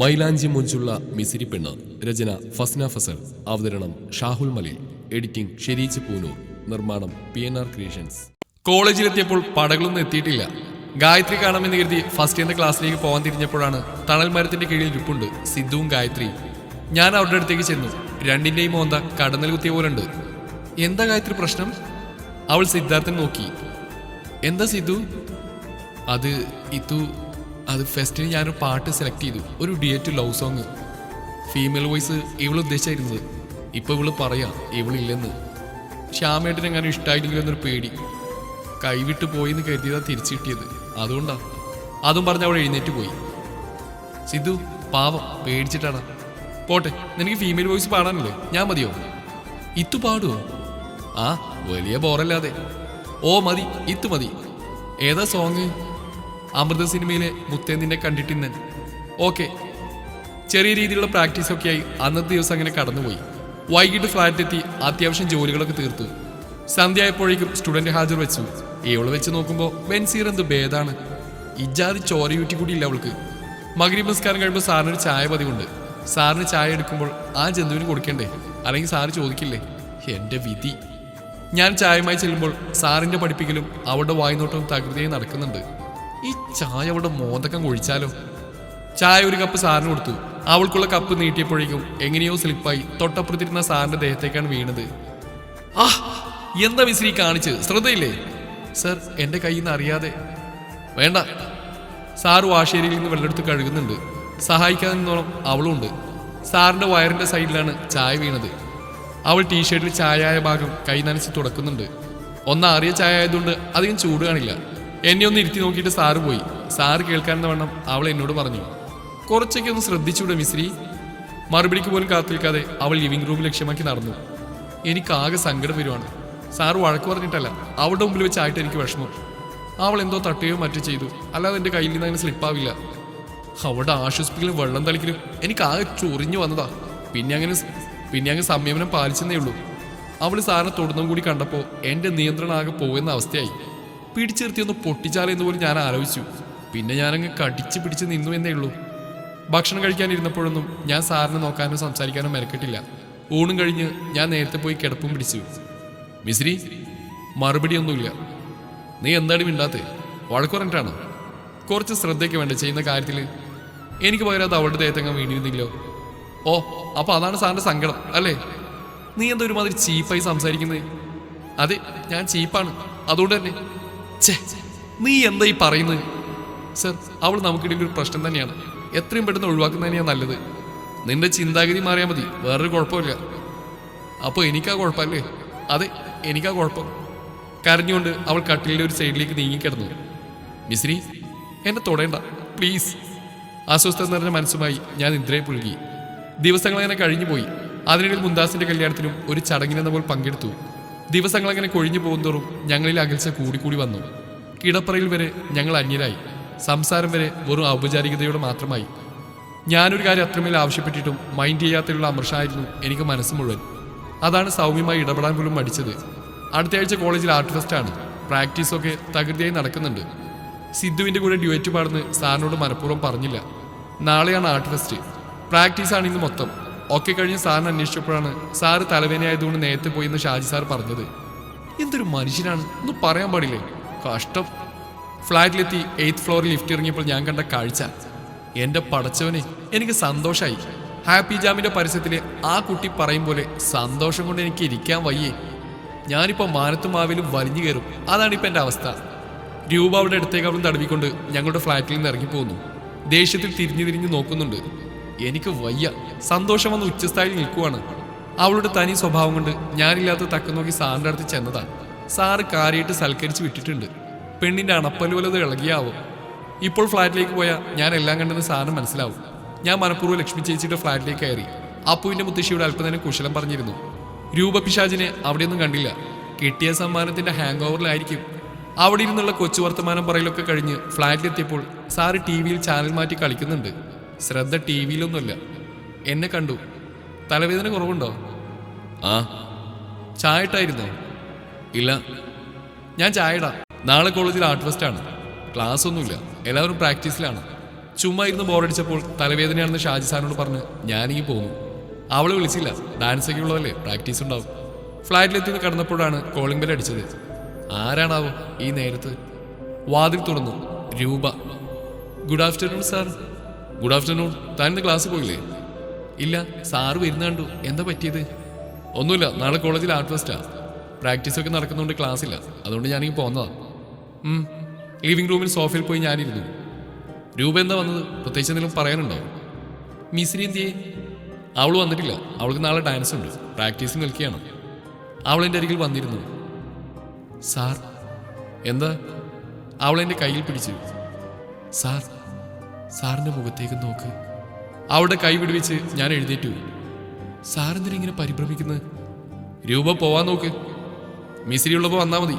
മൈലാഞ്ചി മുഞ്ചുള്ള മിസിരി പെണ്ണ്. രചന ഫസ്ന ഫസൽ. അവതരണം ഷാഹുൽ മലയിൽ. എഡിറ്റിംഗ് ഷെരീച്ച് പൂനൂർ. നിർമ്മാണം PNR ക്രിയേഷൻസ്. കോളേജിലെത്തിയപ്പോൾ പടകളൊന്നും എത്തിയിട്ടില്ല. ഗായത്രി കാണാമെന്ന് കരുതി ഫസ്റ്റ് ഇയറിന്റെ ക്ലാസ്സിലേക്ക് പോകാൻ തിരിഞ്ഞപ്പോഴാണ് തണൽ മരത്തിന്റെ കീഴിൽ ഇരിപ്പുണ്ട് സിദ്ധുവും ഗായത്രിയും. ഞാൻ അവരുടെ അടുത്തേക്ക് ചെന്നു. രണ്ടിന്റെയും മോന്ത കടന്നൽ കുത്തിയ പോലുണ്ട്. എന്താ ഗായത്രി പ്രശ്നം? അവൾ സിദ്ധാർത്ഥൻ നോക്കി. എന്താ സിദ്ധു? അത് ഫെസ്റ്റിന് ഞാനൊരു പാട്ട് സെലക്ട് ചെയ്തു. ഒരു duet love song. Female voice ഇവൾ ഉദ്ദേശിച്ചായിരുന്നത്. ഇപ്പൊ ഇവള് പറയാ ഇവളില്ലെന്ന്. ശ്യാമേട്ടൻ എങ്ങനെ ഇഷ്ടമായില്ലെങ്കിലും എന്നൊരു പേടി. കൈവിട്ട് പോയിന്ന് കരുതിയതാ തിരിച്ചു കിട്ടിയത്. അതുകൊണ്ടാ. അതും പറഞ്ഞ് അവൾ എഴുന്നേറ്റ് പോയി. സിദ്ധു പാവം പേടിച്ചിട്ടാണ്. പോട്ടെ, നിനക്ക് ഫീമെയിൽ വോയിസ് പാടാനല്ലേ? ഞാൻ മതിയോ? ഇത്തു പാടുവോ? ആ, വലിയ ബോറല്ലാതെ. ഓ മതി, ഇത്തു മതി. ഏതാ സോങ്? അമൃത സിനിമയിലെ മുത്തേന്തിനെ കണ്ടിട്ടിന്നൻ. ഓക്കെ. ചെറിയ രീതിയിലുള്ള പ്രാക്ടീസൊക്കെയായി അന്നത്തെ ദിവസം അങ്ങനെ കടന്നുപോയി. വൈകിട്ട് ഫ്ലാറ്റിലെത്തി അത്യാവശ്യം ജോലികളൊക്കെ തീർത്തു. സന്ധ്യയായപ്പോഴേക്കും സ്റ്റുഡന്റ് ഹാജർ വെച്ചു. ഇവള് വെച്ച് നോക്കുമ്പോൾ ബെൻസീർ എന്ത് ഭേദാണ്. ഇജാതി ചോരയൂറ്റി കൂടി ഇല്ല അവൾക്ക്. മഗ്‌രിബ് നിസ്കാരം കഴിയുമ്പോൾ സാറിനൊരു ചായ പതിവുണ്ട്. സാറിന് ചായ എടുക്കുമ്പോൾ ആ ജന്തുവിന് കൊടുക്കണ്ടേ? അല്ലെങ്കിൽ സാറ് ചോദിക്കില്ലേ? എന്റെ വിധി. ഞാൻ ചായയുമായി ചെല്ലുമ്പോൾ സാറിന്റെ പഠിപ്പിക്കലും അവളുടെ വായ്നോട്ടവും തകൃതിയായി നടക്കുന്നുണ്ട്. ഈ ചായ അവളുടെ മോന്തക്കം കൊഴിച്ചാലോ? ചായ ഒരു കപ്പ് സാറിന് കൊടുത്തു. അവൾക്കുള്ള കപ്പ് നീട്ടിയപ്പോഴേക്കും എങ്ങനെയോ സ്ലിപ്പായി തൊട്ടപ്പുറത്തിരുന്ന സാറിന്റെ ദേഹത്തേക്കാണ് വീണത്. ആ, എന്താ വിസിരി കാണിച്ച്? ശ്രദ്ധയില്ലേ? സർ, എന്റെ കയ്യിൽ നിന്ന് അറിയാതെ. വേണ്ട. സാറ് വാഷേരിയിൽ നിന്ന് വെള്ളമെടുത്ത് കഴുകുന്നുണ്ട്. സഹായിക്കാൻ നിന്നോളം അവളുണ്ട്. സാറിന്റെ വയറിന്റെ സൈഡിലാണ് ചായ വീണത്. അവൾ ടീഷർട്ടിൽ ചായയായ ഭാഗം കൈ നനച്ച് തുടക്കുന്നുണ്ട്. ഒന്നാറിയ ചായ ആയതുകൊണ്ട് അധികം ചൂട് കാണില്ല. എന്നെ ഒന്ന് ഇരുത്തി നോക്കിയിട്ട് സാറ് പോയി. സാറ് കേൾക്കാനെന്ന വണ്ണം അവൾ എന്നോട് പറഞ്ഞു, കുറച്ചൊക്കെ ഒന്ന് ശ്രദ്ധിച്ചൂടെ മിസ്രി? മറുപടിക്ക് പോലും കാത്തിരിക്കാതെ അവൾ ലിവിംഗ് റൂം ലക്ഷ്യമാക്കി നടന്നു. എനിക്കാകെ സങ്കടം വരുവാണ്. സാറ് വഴക്ക് പറഞ്ഞിട്ടല്ല, അവളുടെ മുമ്പിൽ വെച്ചായിട്ട് എനിക്ക് വിഷമം. അവൾ എന്തോ തട്ടുകയോ മറ്റോ ചെയ്തു. അല്ലാതെ എൻ്റെ കയ്യിൽ നിന്ന് അങ്ങനെ സ്ലിപ്പാവില്ല. അവളുടെ ആശ്വസിപ്പിക്കലും വെള്ളം തളിക്കലും എനിക്കാകെ ചൊറിഞ്ഞു വന്നതാ. പിന്നെ അങ്ങ് സംയമനം പാലിച്ചെന്നേ ഉള്ളൂ. അവൾ സാറിനെ തൊടുന്നതും കൂടി കണ്ടപ്പോൾ എൻ്റെ നിയന്ത്രണം ആകെ പോകുന്ന അവസ്ഥയായി. പിടിച്ചിർത്തി ഒന്ന് പൊട്ടിച്ചാലെന്ന് പോലും ഞാൻ ആലോചിച്ചു. പിന്നെ ഞാനങ്ങ് കടിച്ച് പിടിച്ച് നിന്നു എന്നേ ഉള്ളൂ. ഭക്ഷണം കഴിക്കാനിരുന്നപ്പോഴൊന്നും ഞാൻ സാറിനെ നോക്കാനോ സംസാരിക്കാനോ മെനക്കെട്ടില്ല. ഊണും കഴിഞ്ഞ് ഞാൻ നേരത്തെ പോയി കിടപ്പും പിടിച്ചു. മിസ്രി, മറുപടിയൊന്നുമില്ല. നീ എന്താണ് മിണ്ടാത്തേ? വഴക്ക് പറഞ്ഞിട്ടാണോ? കുറച്ച് ശ്രദ്ധയ്ക്ക് വേണ്ട ചെയ്യുന്ന കാര്യത്തിൽ. എനിക്ക് പകരം അത് അവളുടെ ദേഹത്തെങ്ങാൻ വീണിരുന്നില്ലോ. ഓ, അപ്പോൾ അതാണ് സാറിൻ്റെ സങ്കടം അല്ലേ? നീ എന്താ ഒരുമാതിരി ചീപ്പായി സംസാരിക്കുന്നത്? അതെ, ഞാൻ ചീപ്പാണ്. അതുകൊണ്ട് തന്നെ. ഛേ, നീ എന്താ ഈ പറയുന്നത്? സർ, അവൾ നമുക്കിടയിൽ ഒരു പ്രശ്നം തന്നെയാണ്. എത്രയും പെട്ടെന്ന് ഒഴിവാക്കുന്നത് തന്നെയാണ് നല്ലത്. നിന്റെ ചിന്താഗതി മാറിയാൽ മതി, വേറൊരു കുഴപ്പമില്ല. അപ്പോൾ എനിക്കാ കുഴപ്പമല്ലേ? അതെ, എനിക്കാ കുഴപ്പം. കരഞ്ഞുകൊണ്ട് അവൾ കട്ടിലിൻ്റെ ഒരു സൈഡിലേക്ക് നീങ്ങിക്കിടന്നു. മിസ്രി, എന്നെ തൊടേണ്ട പ്ലീസ്. അസ്വസ്ഥത നിറഞ്ഞ മനസ്സുമായി ഞാൻ നിദ്രയെ പുൽകി. ദിവസങ്ങളങ്ങനെ കഴിഞ്ഞു പോയി. അതിനിടയിൽ മുന്താസിന്റെ കല്യാണത്തിനും ഒരു ചടങ്ങിനെന്ന പോലെ പങ്കെടുത്തു. ദിവസങ്ങളങ്ങനെ കൊഴിഞ്ഞു പോകുന്തോറും ഞങ്ങളിൽ അകൽച്ച കൂടിക്കൂടി വന്നു. കിടപ്പറയിൽ വരെ ഞങ്ങൾ അന്യരായി. സംസാരം വരെ വെറും ഔപചാരികതയോടെ മാത്രമായി. ഞാനൊരു കാര്യം അത്രമേൽ ആവശ്യപ്പെട്ടിട്ടും മൈൻഡ് ചെയ്യാത്തുള്ള അമർഷായിരുന്നു എനിക്ക് മനസ്സ് മുഴുവൻ. അതാണ് സൗമ്യമായി ഇടപെടാൻ പോലും മടിച്ചത്. അടുത്ത ആഴ്ച കോളേജിൽ ആർട്ട് ഫെസ്റ്റാണ്. പ്രാക്ടീസൊക്കെ തകൃതിയായി നടക്കുന്നുണ്ട്. സിദ്ധുവിൻ്റെ കൂടെ ഡ്യുവറ്റ് പാടുന്ന സാറിനോട് മനഃപൂർവ്വം പറഞ്ഞില്ല. നാളെയാണ് ആർട്ട് ഫെസ്റ്റ്. പ്രാക്ടീസാണ് ഇന്ന് മൊത്തം. ഒക്കെ കഴിഞ്ഞ് സാറിന് അന്വേഷിച്ചപ്പോഴാണ് സാറ് തലവേനയായതുകൊണ്ട് നേരത്തെ പോയിന്ന് ഷാജി സാർ പറഞ്ഞത്. എന്തൊരു മനുഷ്യനാണ്, ഒന്നും പറയാൻ പാടില്ലേ? കഷ്ടം. ഫ്ലാറ്റിലെത്തി 8th ഫ്ലോറിൽ ലിഫ്റ്റ് ഇറങ്ങിയപ്പോൾ ഞാൻ കണ്ട കാഴ്ച, എൻ്റെ പടച്ചവനെ, എനിക്ക് സന്തോഷമായി. ഹാപ്പി ജാമിൻ്റെ പരസ്യത്തിലെ ആ കുട്ടി പറയും പോലെ സന്തോഷം കൊണ്ട് എനിക്ക് ഇരിക്കാൻ വയ്യേ. ഞാനിപ്പോൾ മാനത്തും മാവിലും വലിഞ്ഞു കയറും. അതാണിപ്പോൾ എൻ്റെ അവസ്ഥ. രൂപ അവിടെ അടുത്തേക്ക് അവളും തടവിക്കൊണ്ട് ഞങ്ങളുടെ ഫ്ലാറ്റിൽ നിന്ന് ഇറങ്ങിപ്പോകുന്നു. ദേഷ്യത്തിൽ തിരിഞ്ഞു നോക്കുന്നുണ്ട്. എനിക്ക് വയ്യ. സന്തോഷം വന്ന് ഉച്ചസ്ഥായിൽ നിൽക്കുവാണ്. അവളുടെ തനി സ്വഭാവം കൊണ്ട് ഞാനില്ലാത്ത തക്ക നോക്കി സാറിൻ്റെ അടുത്ത് ചെന്നതാണ്. സാറ് കാര്യമായിട്ട് സൽക്കരിച്ച് വിട്ടിട്ടുണ്ട്. പെണ്ണിൻ്റെ അണപ്പല് വലത് ഇളകിയാവും. ഇപ്പോൾ ഫ്ലാറ്റിലേക്ക് പോയാൽ ഞാൻ എല്ലാം കണ്ടെന്ന് സാറിന് മനസ്സിലാവും. ഞാൻ മനഃപൂർവ്വം ലക്ഷ്മി ചേച്ചിയുടെ ഫ്ലാറ്റിലേക്ക് കയറി. അപ്പുവിൻ്റെ മുത്തശ്ശിയുടെ അല്പനേരം കുശലം പറഞ്ഞിരുന്നു. രൂപ പിശാചിനെ അവിടെയൊന്നും കണ്ടില്ല. കിട്ടിയ സമ്മാനത്തിൻ്റെ ഹാങ് ഓവറിലായിരിക്കും. അവിടെ ഇരുന്നുള്ള കൊച്ചു വർത്തമാനം പറയലൊക്കെ കഴിഞ്ഞ് ഫ്ലാറ്റിലെത്തിയപ്പോൾ സാറ് TV ചാനൽ മാറ്റി കളിക്കുന്നുണ്ട്. ശ്രദ്ധ TV-യിലൊന്നുമില്ല. എന്നെ കണ്ടു. തലവേദന കുറവുണ്ടോ? ആ. ചായ ഇട്ടായിരുന്നോ? ഇല്ല. ഞാൻ ചായ ഇടാം. നാളെ കോളേജിൽ ആർട്ട് ഫെസ്റ്റ് ആണ്. ക്ലാസ് ഒന്നുമില്ല, എല്ലാവരും പ്രാക്ടീസിലാണ്. ചുമ്മാ ഇരുന്ന് ബോറടിച്ചപ്പോൾ തലവേദനയാണെന്ന് ഷാജി സാറിനോട് പറഞ്ഞ് ഞാനിങ്ങി പോന്നു. അവള് വിളിച്ചില്ല, ഡാൻസൊക്കെ ഉള്ളതല്ലേ, പ്രാക്ടീസ് ഉണ്ടാവും. ഫ്ലാറ്റിലെത്തി കടന്നപ്പോഴാണ് കോളിംഗ് ബെൽ അടിച്ചത്. ആരാണാവോ ഈ നേരത്ത്? വാതിൽ തുറന്നു. രൂപ. Good afternoon sir. Good afternoon. താൻ ഇന്ന് ക്ലാസ് പോയില്ലേ? ഇല്ല, സാറ് വരുന്ന കണ്ടു. എന്താ പറ്റിയത്? ഒന്നുമില്ല, നാളെ കോളേജിൽ ആർട്ട് ഫെസ്റ്റാ. പ്രാക്ടീസൊക്കെ നടക്കുന്നതുകൊണ്ട് ക്ലാസ് ഇല്ല, അതുകൊണ്ട് ഞാനിങ്ങ് പോന്നതാ. ലിവിംഗ് റൂമിൽ സോഫയിൽ പോയി ഞാനിരുന്നു. രൂപ എന്താ വന്നത്? പ്രത്യേകിച്ച് എന്തെങ്കിലും പറയാനുണ്ടോ? മിസ്രി എന്തിയേ? അവൾ വന്നിട്ടില്ല, അവൾക്ക് നാളെ ഡാൻസ് ഉണ്ട്, പ്രാക്ടീസിൽ നിൽക്കുകയാണ്. അവൾ എൻ്റെ അരികിൽ വന്നിരുന്നു. സാർ. എന്താ? അവൾ എൻ്റെ കയ്യിൽ പിടിച്ചു. സാർ, സാറിൻ്റെ മുഖത്തേക്ക് നോക്ക്. അവളുടെ കൈ വിടുവിച്ച് ഞാൻ എഴുന്നേറ്റു. സാറെന്തിനാ ഇങ്ങനെ പരിഭ്രമിക്കുന്നത്? രൂപ പോവാൻ നോക്ക്, മിസ്രി ഉള്ളപ്പോൾ വന്നാൽ മതി.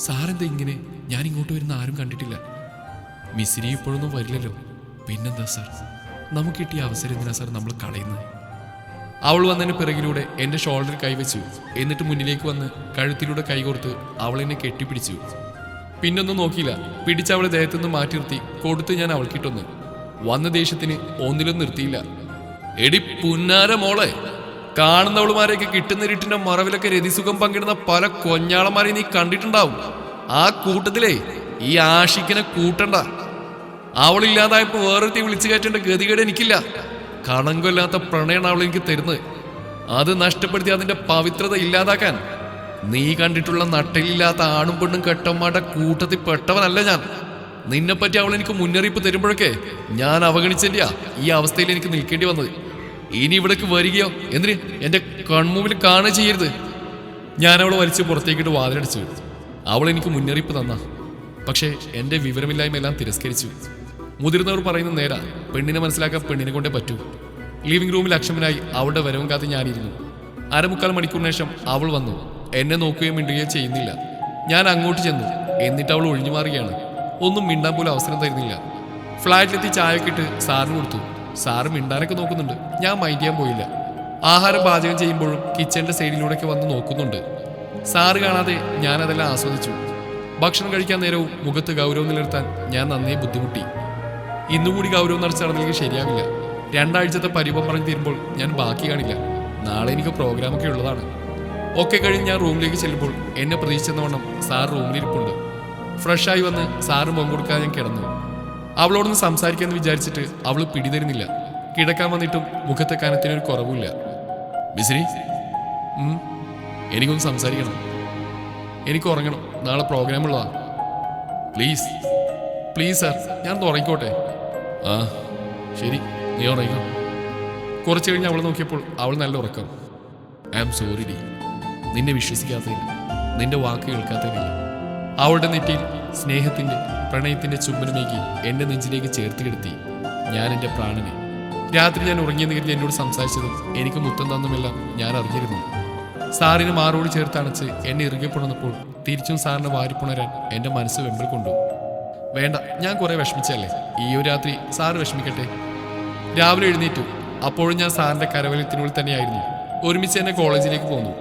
സാറെന്താ ഇങ്ങനെ? ഞാൻ ഇങ്ങോട്ട് വരുന്ന ആരും കണ്ടിട്ടില്ല. മിസ്രി ഇപ്പോഴൊന്നും വരില്ലല്ലോ. പിന്നെന്താ സാർ, നമുക്ക് കിട്ടിയ അവസരം എന്തിനാ സാർ നമ്മൾ കളയുന്നത്? അവൾ വന്നതിന് പിറകിലൂടെ എൻ്റെ ഷോൾഡറിൽ കൈവച്ചു. എന്നിട്ട് മുന്നിലേക്ക് വന്ന് കഴുത്തിലൂടെ കൈകോർത്ത് അവൾ എന്നെ കെട്ടിപ്പിടിച്ചു. പിന്നൊന്നും നോക്കിയില്ല, പിടിച്ചവളെ ദേഹത്തു നിന്ന് മാറ്റി നിർത്തി കൊടുത്ത് ഞാൻ അവൾക്കിട്ടൊന്ന്. വന്ന ദേഷ്യത്തിന് ഒന്നിലും നിർത്തിയില്ല. എടി പുന്നാര മോളെ, കാണുന്നവളുമാരെയൊക്കെ കിട്ടുന്ന മറവിലൊക്കെ രതിസുഖം പങ്കിടുന്ന പല കൊഞ്ഞാളന്മാരെ നീ കണ്ടിട്ടുണ്ടാവും. ആ കൂട്ടത്തിലേ ഈ ആഷിക്കിനെ കൂട്ടണ്ട. അവളില്ലാതായപ്പോ വേറൊരുത്തി വിളിച്ചു കയറ്റേണ്ട ഗതികേട് എനിക്കില്ല. കണങ്കൊല്ലാത്ത പ്രണയാണ് അവൾ എനിക്ക് തരുന്നത്. അത് നഷ്ടപ്പെടുത്തി അതിന്റെ പവിത്രത ഇല്ലാതാക്കാൻ നീ കണ്ടിട്ടുള്ള നട്ടലില്ലാത്ത ആണും പെണ്ണും കെട്ടന്മാരുടെ കൂട്ടത്തിൽ പെട്ടവനല്ല ഞാൻ. നിന്നെപ്പറ്റി അവൾ എനിക്ക് മുന്നറിയിപ്പ് തരുമ്പോഴൊക്കെ ഞാൻ അവഗണിച്ചെന്റെയാ ഈ അവസ്ഥയിൽ എനിക്ക് നിൽക്കേണ്ടി വന്നത്. ഇനി ഇവിടേക്ക് വരികയോ എന്തിന് എന്റെ കൺമുമ്പിൽ കാണുക ചെയ്യരുത്. ഞാൻ അവളെ വലിച്ച് പുറത്തേക്കിട്ട് വാതിലടിച്ചു. അവൾ എനിക്ക് മുന്നറിയിപ്പ് തന്ന, പക്ഷേ എന്റെ വിവരമില്ലായ്മയെല്ലാം തിരസ്കരിച്ചു. മുതിർന്നവർ പറയുന്ന നേരാ, പെണ്ണിനെ മനസ്സിലാക്കാൻ പെണ്ണിനെ കൊണ്ടേ പറ്റൂ. ലിവിംഗ് റൂമിൽ അക്ഷമനായി അവളുടെ വരവും കാത്ത് ഞാനിരുന്നു. 1/4 മണിക്കൂറിന് ശേഷം അവൾ വന്നു. എന്നെ നോക്കുകയോ മിണ്ടുകയോ ചെയ്യുന്നില്ല. ഞാൻ അങ്ങോട്ട് ചെന്നു. എന്നിട്ട് അവൾ ഒഴിഞ്ഞു മാറുകയാണ്. ഒന്നും മിണ്ടാൻ പോലും അവസരം തരുന്നില്ല. ഫ്ലാറ്റിലെത്തി ചായയൊക്കെ ഇട്ട് സാറിന് കൊടുത്തു. സാറ് മിണ്ടാനൊക്കെ നോക്കുന്നുണ്ട്. ഞാൻ മൈൻഡ് ചെയ്യാൻ പോയില്ല. ആഹാരം പാചകം ചെയ്യുമ്പോഴും കിച്ചന്റെ സൈഡിലൂടെയൊക്കെ വന്ന് നോക്കുന്നുണ്ട്. സാറ് കാണാതെ ഞാൻ അതെല്ലാം ആസ്വദിച്ചു. ഭക്ഷണം കഴിക്കാൻ നേരവും മുഖത്ത് ഗൗരവം നിലനിർത്താൻ ഞാൻ നന്നേ ബുദ്ധിമുട്ടി. ഇന്നുകൂടി ഗൗരവം നടന്നില്ലെങ്കിൽ ശരിയാവില്ല. 2 ആഴ്ചത്തെ പരിഭവം പറഞ്ഞു തീരുമ്പോൾ ഞാൻ ബാക്കി കാണില്ല. നാളെ എനിക്ക് പ്രോഗ്രാമൊക്കെ ഉള്ളതാണ്. ഒക്കെ കഴിഞ്ഞ് ഞാൻ റൂമിലേക്ക് ചെല്ലുമ്പോൾ എന്നെ പ്രതീക്ഷിച്ചെന്നവണ്ണം സാർ റൂമിലിരിപ്പുണ്ട്. ഫ്രഷായി വന്ന് സാറ് മുഖം കൊടുക്കാൻ ഞാൻ കിടന്നു. അവളോടൊന്ന് സംസാരിക്കാമെന്ന് വിചാരിച്ചിട്ട് അവൾ പിടിതരുന്നില്ല. കിടക്കാൻ വന്നിട്ടും മുഖത്തെ കനത്തിനൊരു കുറവില്ല. മിസ്രി, എനിക്കൊന്ന് സംസാരിക്കണം. എനിക്ക് ഉറങ്ങണം, നാളെ പ്രോഗ്രാം ഉള്ളതാ. പ്ലീസ് പ്ലീസ് സാർ, ഞാൻ ഉറങ്ങിക്കോട്ടെ. ആ ശരി, നീ ഉറങ്ങിക്കോ. കുറച്ച് കഴിഞ്ഞ് അവളെ നോക്കിയപ്പോൾ അവൾ നല്ല ഉറക്കം. ഐ ആം സോറി ഡി, നിന്നെ വിശ്വസിക്കാത്തതിന്, നിന്റെ വാക്ക് കേൾക്കാത്തതിനില്ല. അവളുടെ നെറ്റിയിൽ സ്നേഹത്തിന്റെ പ്രണയത്തിന്റെ ചുംബനമേകി എന്റെ നെഞ്ചിലേക്ക് ചേർത്ത് കിടത്തി ഞാൻ എൻ്റെ പ്രാണനെ. രാത്രി ഞാൻ ഉറങ്ങിയെന്ന് കരുതി എന്നോട് സംസാരിച്ചതും എനിക്ക് മുത്തം തന്നുമെല്ലാം ഞാൻ അറിഞ്ഞിരുന്നു. സാറിന് മാറോട് ചേർത്ത് അണച്ച് എന്നെ ഇറുകെ പുണർന്നപ്പോൾ തിരിച്ചും സാറിനെ വാരിപ്പുണരാൻ എൻ്റെ മനസ്സ് വെമ്പൽ കൊണ്ടു. വേണ്ട, ഞാൻ കുറെ വിഷമിച്ചല്ലേ, ഈ ഒരു രാത്രി സാറ് വിഷമിക്കട്ടെ. രാവിലെ എഴുന്നേറ്റു. അപ്പോഴും ഞാൻ സാറിന്റെ കരവലത്തിനുള്ളിൽ തന്നെയായിരുന്നു. ഒരുമിച്ച് എന്നെ കോളേജിലേക്ക് പോന്നു.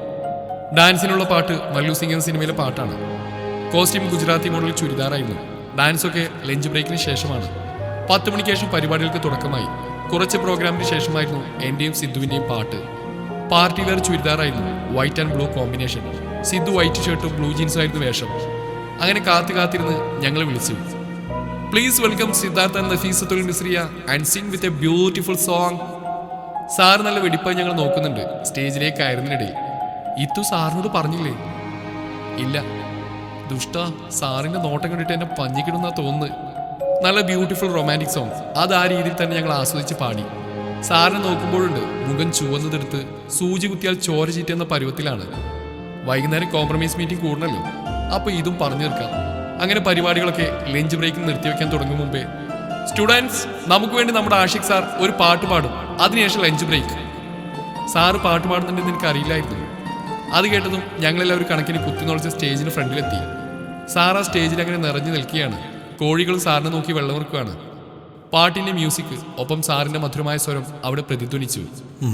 ഡാൻസിനുള്ള പാട്ട് മല്ലു സിംഗ് എന്ന സിനിമയിലെ പാട്ടാണ്. കോസ്റ്റ്യൂം ഗുജറാത്തി മോഡൽ ചുരിദാറായിരുന്നു. ഡാൻസൊക്കെ ലഞ്ച് ബ്രേക്കിന് ശേഷമാണ്. 10 മണിക്ക് ശേഷം പരിപാടികൾക്ക് തുടക്കമായി. കുറച്ച് പ്രോഗ്രാമിന് ശേഷമായിരുന്നു എന്റെയും സിദ്ധുവിന്റെയും പാട്ട്. പാർട്ടി വെയർ ചുരിദാറായിരുന്നു, white and blue combination. Sidhu white ഷർട്ടും ബ്ലൂ ജീൻസും ആയിരുന്നു വേഷം. അങ്ങനെ കാത്തിരുന്ന് ഞങ്ങൾ വിളിച്ചു. Please welcome Siddhartha and Nafeesathul Misriya and sing with a beautiful song. Sir നല്ല വെടിപ്പായി ഞങ്ങൾ നോക്കുന്നുണ്ട്. സ്റ്റേജിലേക്ക് കയറുന്നതിനിടയിൽ ഇത്തു സാറിനോട് പറഞ്ഞില്ലേ? ഇല്ല. ദുഷ്ട, സാറിന്റെ നോട്ടം കണ്ടിട്ട് എന്നെ പഞ്ഞിക്കിടുന്നാ തോന്നുന്നത്. നല്ല ബ്യൂട്ടിഫുൾ റൊമാൻറ്റിക് സോങ്. അത് ആ രീതിയിൽ തന്നെ ഞങ്ങൾ ആസ്വദിച്ച് പാടി. സാറിനെ നോക്കുമ്പോഴുണ്ട് മുഖം ചുവന്നതെടുത്ത് സൂചി കുത്തിയാൽ ചോര ചീറ്റുന്ന പരുവത്തിലാണ്. വൈകുന്നേരം കോംപ്രമൈസ് മീറ്റിംഗ് കൂടണല്ലോ, അപ്പൊ ഇതും പറഞ്ഞു തീർക്കാം. അങ്ങനെ പരിപാടികളൊക്കെ ലഞ്ച് ബ്രേക്കിൽ നിർത്തിവെക്കാൻ തുടങ്ങും മുമ്പേ, സ്റ്റുഡൻസ്, നമുക്ക് വേണ്ടി നമ്മുടെ ആഷിഖ് സാർ ഒരു പാട്ട് പാടും, അതിനുശേഷം ലഞ്ച് ബ്രേക്ക്. സാറ് പാട്ട് പാടുന്നുണ്ടെന്ന് എനിക്ക് അറിയില്ലായിരുന്നു. അത് കേട്ടതും ഞങ്ങളെല്ലാവരും കണക്കിന് കുത്തിനൊളിച്ച സ്റ്റേജിന് ഫ്രണ്ടിലെത്തി. സാർ ആ സ്റ്റേജിൽ അങ്ങനെ നിറഞ്ഞു നിൽക്കുകയാണ്. കോഴികൾ സാറിനെ നോക്കി വെള്ളമിറക്കുകയാണ്. പാട്ടിന്റെ മ്യൂസിക് ഒപ്പം സാറിന്റെ മധുരമായ സ്വരം അവിടെ പ്രതിധ്വനിച്ചു.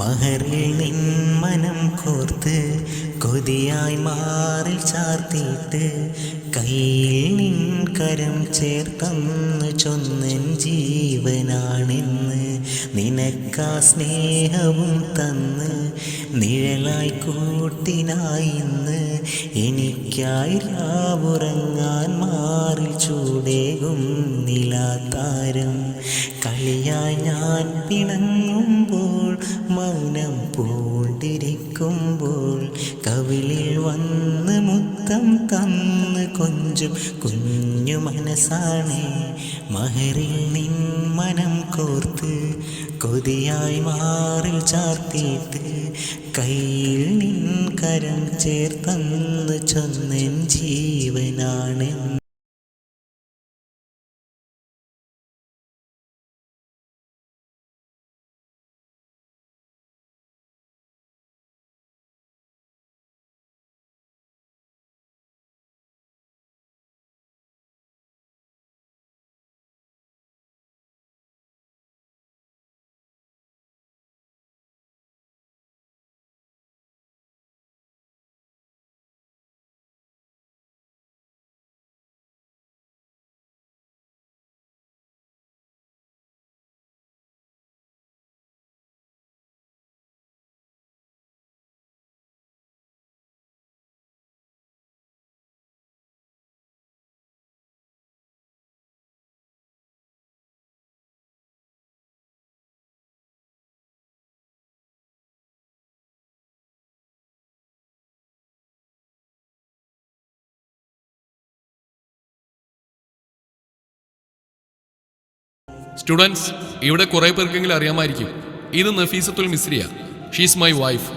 മഹറിൽ നിൻ മനം കോർത്ത് കൊതിയായി മാറിൽ ചാർത്തിയിട്ട് കയ്യിൽ നിൻ കരം ചേർത്തന്ന് ചൊന്നൻ ജീവനാണെന്ന് നിനക്കാ സ്നേഹവും തന്ന് നിഴലായി കൂട്ടിനായി ഇന്ന് എനിക്കായി രാവുറങ്ങാൻ മാറിൽ ചൂടേകും നിലാതാരം കളിയായി ഞാൻ പിണങ്ങുമ്പോൾ മൗനം പൂണ്ടിരിക്കുമ്പോൾ കവിളിൽ വന്ന് മുത്തം തന്ന് കൊഞ്ചും കുഞ്ഞു മനസ്സാണ് മഹറിൽ നിൻ മനം കോർത്ത് കൊതിയായി മാറിൽ ചാർത്തിയിട്ട് കയ്യിൽ നിൻ കരം ചേർത്തന്ന് ചൊന്നൻ ജീവനാണ്. സ്റ്റുഡൻസ്, ഇവിടെ കുറേ പേർക്കെങ്കിലും അറിയാമായിരിക്കും, ഇത് Nafeesathul Misriya. She's my wife.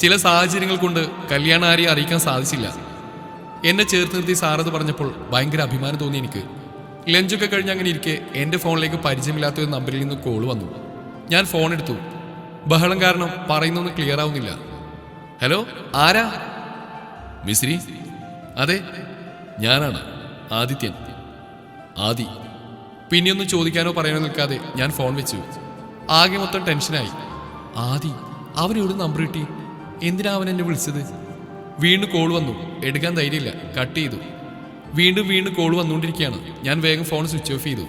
ചില സാഹചര്യങ്ങൾ കൊണ്ട് കല്യാണം ആരെയും അറിയിക്കാൻ സാധിച്ചില്ല. എന്നെ ചേർത്ത് നിർത്തി സാറത് പറഞ്ഞപ്പോൾ ഭയങ്കര അഭിമാനം തോന്നി എനിക്ക്. ലഞ്ചൊക്കെ കഴിഞ്ഞ് അങ്ങനെ ഇരിക്കെ എൻ്റെ ഫോണിലേക്ക് പരിചയമില്ലാത്ത ഒരു നമ്പറിൽ നിന്ന് കോൾ വന്നു. ഞാൻ ഫോൺ എടുത്തു. ബഹളം കാരണം പറയുന്നൊന്നും ക്ലിയർ ആവുന്നില്ല. ഹലോ, ആരാ? മിസ്രി? അതെ, ഞാനാണ് ആദിത്യൻ. ആദി. പിന്നെയൊന്നും ചോദിക്കാനോ പറയാനോ നിൽക്കാതെ ഞാൻ ഫോൺ വെച്ചു. ആകെ മൊത്തം ടെൻഷനായി. ആദി, അവനോട് നമ്പർ കിട്ടി? എന്തിനാ അവൻ എന്നെ വിളിച്ചത്? വീണ്ടും കോൾ വന്നു. എടുക്കാൻ ധൈര്യമില്ല, കട്ട് ചെയ്തു. വീണ്ടും കോൾ വന്നുകൊണ്ടിരിക്കുകയാണ്. ഞാൻ വേഗം ഫോൺ സ്വിച്ച് ഓഫ് ചെയ്തു.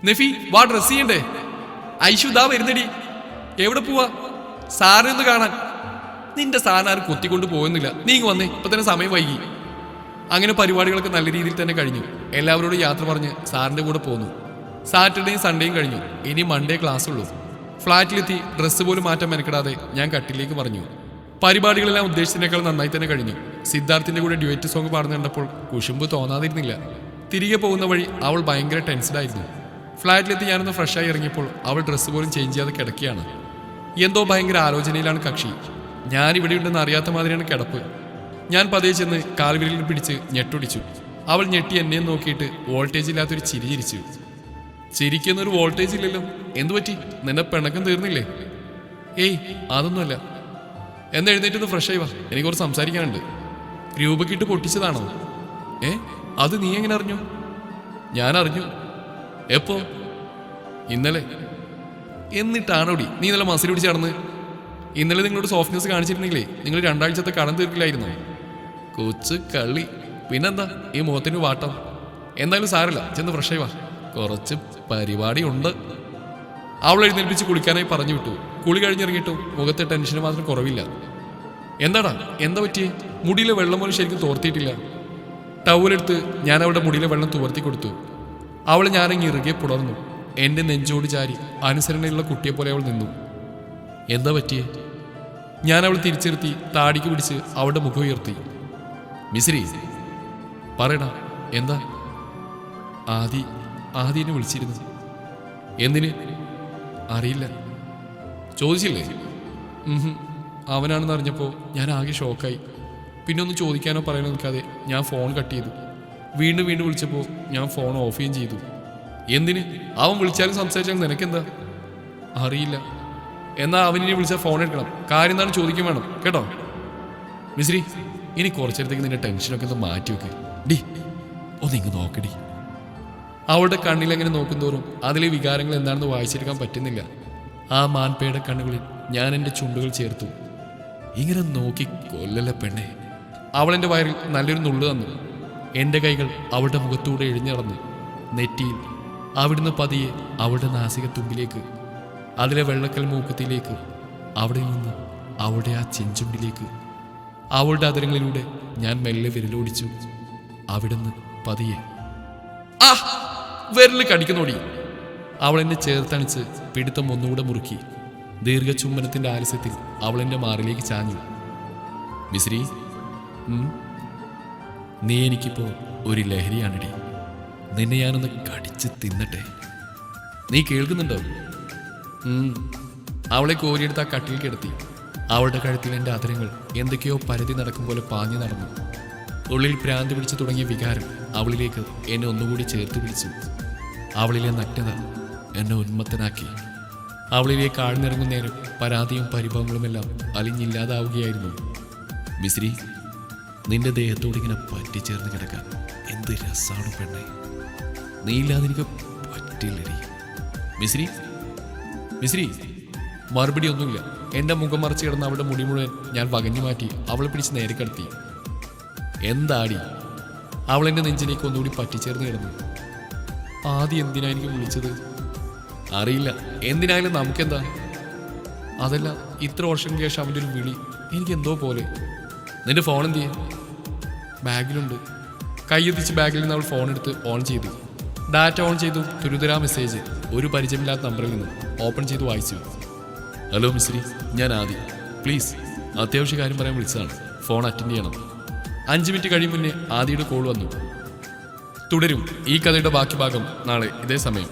നഫി, വാ, ഡ്രസ് ചെയ്യണ്ടേ? ഐഷു, ദാ വരുന്നടി. എവിടെ പോവാ? സാറിനൊന്ന് കാണാൻ. നിന്റെ സാറിനാരും കൊത്തിക്കൊണ്ട് പോകുന്നില്ല. നീ ഇങ്ങ് വന്നേ, ഇപ്പൊ തന്നെ സമയം വൈകി. അങ്ങനെ പരിപാടികളൊക്കെ നല്ല രീതിയിൽ തന്നെ കഴിഞ്ഞു. എല്ലാവരോടും യാത്ര പറഞ്ഞ് സാറിൻ്റെ കൂടെ പോന്നു. സാറ്റർഡേയും സൺഡേയും കഴിഞ്ഞു. ഇനി മൺഡേ ക്ലാസ് ഉള്ളൂ. ഫ്ലാറ്റിലെത്തി ഡ്രസ്സ് പോലും മാറ്റാൻ മെനക്കെടാതെ ഞാൻ കട്ടിലേക്ക് പറഞ്ഞു. പരിപാടികളെല്ലാം ഉദ്ദേശിച്ചതിനേക്കാൾ നന്നായി തന്നെ കഴിഞ്ഞു. സിദ്ധാർത്ഥിൻ്റെ കൂടെ ഡ്യുവറ്റ് സോങ് പാടുന്ന കണ്ടപ്പോൾ കുശുമ്പ് തോന്നാതിരുന്നില്ല. തിരികെ പോകുന്ന വഴി അവൾ ഭയങ്കര ടെൻസ്ഡായിരുന്നു. ഫ്ലാറ്റിലെത്തി ഞാനൊന്ന് ഫ്രഷായി ഇറങ്ങിയപ്പോൾ അവൾ ഡ്രസ്സ് പോലും ചേഞ്ച് ചെയ്യാതെ കിടക്കുകയാണ്. എന്തോ ഭയങ്കര ആലോചനയിലാണ് കക്ഷി. ഞാനിവിടെ ഉണ്ടെന്ന് അറിയാത്ത മാതിരിയാണ് കിടപ്പ്. ഞാൻ പതിയെ ചെന്ന് കാൽവിരലിൽ പിടിച്ച് ഞെട്ടൊടിച്ചു. അവൾ ഞെട്ടി എന്നെ നോക്കിയിട്ട് വോൾട്ടേജ് ഇല്ലാത്തൊരു ചിരി ചിരിച്ചു. ചിരിക്കുന്നൊരു വോൾട്ടേജ് ഇല്ലല്ലോ, എന്തുപറ്റി? നിന്നെ പിണക്കം തീർന്നില്ലേ? ഏയ്, അതൊന്നുമല്ല. എന്താ, എഴുന്നേറ്റൊന്ന് ഫ്രഷ് ആയി വാ, എനിക്ക് കുറച്ച് സംസാരിക്കാനുണ്ട്. രൂപക്കിട്ട് പൊട്ടിച്ചതാണോ? അത് നീ എങ്ങനെ അറിഞ്ഞു? ഞാൻ അറിഞ്ഞു. എപ്പോ? ഇന്നലെ. എന്നിട്ടാണോടി നീ ഇന്നലെ മസിൽ പിടിച്ച് നടന്ന്? ഇന്നലെ നിങ്ങളോട് സോഫ്റ്റ്നെസ് കാണിച്ചിരുന്നില്ലേ? നിങ്ങൾ 2 ആഴ്ചത്തെ കടം തീർക്കില്ലായിരുന്നോ? കൊച്ചു കള്ളി. പിന്നെന്താ ഈ മുഖത്തിന് വാട്ടം? എന്തായാലും സാരല്ല, ചെന്ന് ഫ്രഷ് ആയി വാ, കുറച്ച് പരിപാടി ഉണ്ട്. അവൾ എഴുന്നേൽപ്പിച്ച് കുളിക്കാനായി പറഞ്ഞു വിട്ടു. കുളി കഴിഞ്ഞിറങ്ങിയിട്ടും മുഖത്തെ ടെൻഷന് മാത്രം കുറവില്ല. എന്താടാ, എന്താ പറ്റിയേ? മുടിയിലെ വെള്ളം പോലും ശരിക്കും തോർത്തിയിട്ടില്ല. ടവലെടുത്ത് ഞാൻ അവളുടെ മുടിയിലെ വെള്ളം തുവർത്തി കൊടുത്തു. അവൾ ഞാനങ്ങ് ഇറുകെ പുടർന്നു. എൻ്റെ നെഞ്ചോട് ചാരി അനുസരണയുള്ള കുട്ടിയെ പോലെ അവൾ നിന്നു. എന്താ പറ്റിയേ? ഞാൻ അവൾ തിരിച്ചിരുത്തി താടിക്ക് പിടിച്ച് അവളുടെ മുഖം ഉയർത്തി. മിസ്രി, പറയടാ, എന്താ? ആദിനെ വിളിച്ചിരുന്നു. എന്തിന്? അറിയില്ല. ചോദിച്ചില്ലേ? അവനാണെന്ന് അറിഞ്ഞപ്പോൾ ഞാൻ ആകെ ഷോക്കായി. പിന്നെ ഒന്നും ചോദിക്കാനോ പറയാനോ നിൽക്കാതെ ഞാൻ ഫോൺ കട്ട് ചെയ്തു. വീണ്ടും വിളിച്ചപ്പോൾ ഞാൻ ഫോൺ ഓഫ് ചെയ്യുകയും ചെയ്തു. എന്തിന്? അവൻ വിളിച്ചാലും സംസാരിച്ചാലും നിനക്കെന്താ? അറിയില്ല. എന്നാൽ അവനിനെ വിളിച്ചാൽ ഫോൺ എടുക്കണം. കാര്യം എന്താണ് ചോദിക്കും വേണം, കേട്ടോ? മിസ്രി, ഇനി കുറച്ചേരത്തേക്ക് നിന്റെ ടെൻഷനൊക്കെ ഒന്ന് മാറ്റി വെക്ക്. ഡി ഒന്നിങ്ങ് നോക്കടി. അവളുടെ കണ്ണിലെങ്ങനെ നോക്കുന്തോറും അതിലെ വികാരങ്ങൾ എന്താണെന്ന് വായിച്ചെടുക്കാൻ പറ്റുന്നില്ല. ആ മാൻപേയുടെ കണ്ണുകളിൽ ഞാൻ എൻ്റെ ചുണ്ടുകൾ ചേർത്തു. ഇങ്ങനെ നോക്കി കൊല്ലല്ല പെണ്ണെ. അവൾ എൻ്റെ വയറിൽ നല്ലൊരു നുള്ളു തന്നു. എൻ്റെ കൈകൾ അവളുടെ മുഖത്തൂടെ എഴിഞ്ഞടന്നു. നെറ്റിയിൽ അവിടുന്ന് പതിയെ അവളുടെ നാസിക തുമ്പിലേക്ക്, അതിലെ വെള്ളക്കൽ മൂക്കത്തിലേക്ക്, അവിടെ നിന്ന് അവളുടെ ആ ചെഞ്ചുണ്ടിലേക്ക്. അവളുടെ അതിരങ്ങളിലൂടെ ഞാൻ മെല്ലെ വിരലോടിച്ചു. അവിടുന്ന് പതിയെ ആ വിരൽ കടിക്കുന്നോടി. അവൾ എന്നെ ചേർത്തണിച്ച് പിടുത്തം ഒന്നുകൂടെ മുറുക്കി. ദീർഘചുംബനത്തിൻ്റെ ആലസ്യത്തിൽ അവൾ എൻ്റെ മാറിലേക്ക് ചാഞ്ഞു. മിശ്രി, നീ എനിക്കിപ്പോൾ ഒരു ലഹരിയാണിടി. നിന്നെ ഞാനൊന്ന് കടിച്ച് തിന്നട്ടെ. നീ കേൾക്കുന്നുണ്ടോ? അവളെ കോരിയെടുത്ത് ആ കട്ടിൽ കിടത്തി. അവളുടെ കഴുത്തിൽ എൻ്റെ അതിരങ്ങൾ എന്തൊക്കെയോ പരതി നടക്കും പോലെ പാഞ്ഞു നടന്നു. ഉള്ളിൽ ഭ്രാന്തി പിടിച്ചു തുടങ്ങിയ വികാരം അവളിലേക്ക് എന്നെ ഒന്നുകൂടി ചേർത്ത് പിടിച്ചു. അവളിലെ നഗ്നത എന്നെ ഉന്മത്തനാക്കി. അവളിലേക്ക് ആഴ്ന്നിറങ്ങും നേരം പരാതിയും പരിഭവങ്ങളുമെല്ലാം അലിഞ്ഞില്ലാതാവുകയായിരുന്നു. മിശ്രി, നിന്റെ ദേഹത്തോട് ഇങ്ങനെ പറ്റിച്ചേർന്ന് കിടക്കാൻ എന്ത് രസമാണ് പെണ്ണെ. നീ ഇല്ലാതെ എനിക്ക് പറ്റില്ലടി. മിശ്രി മിശ്രി മറുപടി ഒന്നുമില്ല. എൻ്റെ മുഖം മറച്ച് കിടന്ന അവളുടെ മുടി മുഴുവൻ ഞാൻ വകഞ്ഞു മാറ്റി അവളെ പിടിച്ച് നേരെ കിടത്തി. എന്താടി? അവൾ എൻ്റെ നെഞ്ചിലേക്ക് ഒന്നുകൂടി പറ്റിച്ചേർന്ന് കിടന്നു. ആദ്യം എന്തിനായിരിക്കും വിളിച്ചത്? അറിയില്ല. എന്തിനായാലും നമുക്കെന്താ? അതല്ല, ഇത്ര വർഷങ്ങൾക്ക് ശേഷം അവൻ്റെ ഒരു വിളി എനിക്കെന്തോ പോലെ. നിന്റെ ഫോൺ എന്ത് ചെയ്യാം? ബാഗിലുണ്ട്. കൈയെത്തിച്ച് ബാഗിൽ നിന്ന് അവൾ ഫോൺ എടുത്ത് ഓൺ ചെയ്തു. ഡാറ്റ ഓൺ ചെയ്തു. തുരുതുരാ മെസ്സേജ്. ഒരു പരിചയമില്ലാത്ത നമ്പറിൽ നിന്ന് ഓപ്പൺ ചെയ്ത് വായിച്ചു. ഹലോ മിശ്രി, ഞാൻ ആദി. പ്ലീസ്, അത്യാവശ്യ കാര്യം പറയാൻ വിളിച്ചതാണ്. ഫോൺ അറ്റൻഡ് ചെയ്യണം. 5 മിനിറ്റ് കഴിയും മുന്നേ ആദിയുടെ കോൾ വന്നു. തുടരും ഈ കഥയുടെ ബാക്കി ഭാഗം നാളെ ഇതേ സമയം.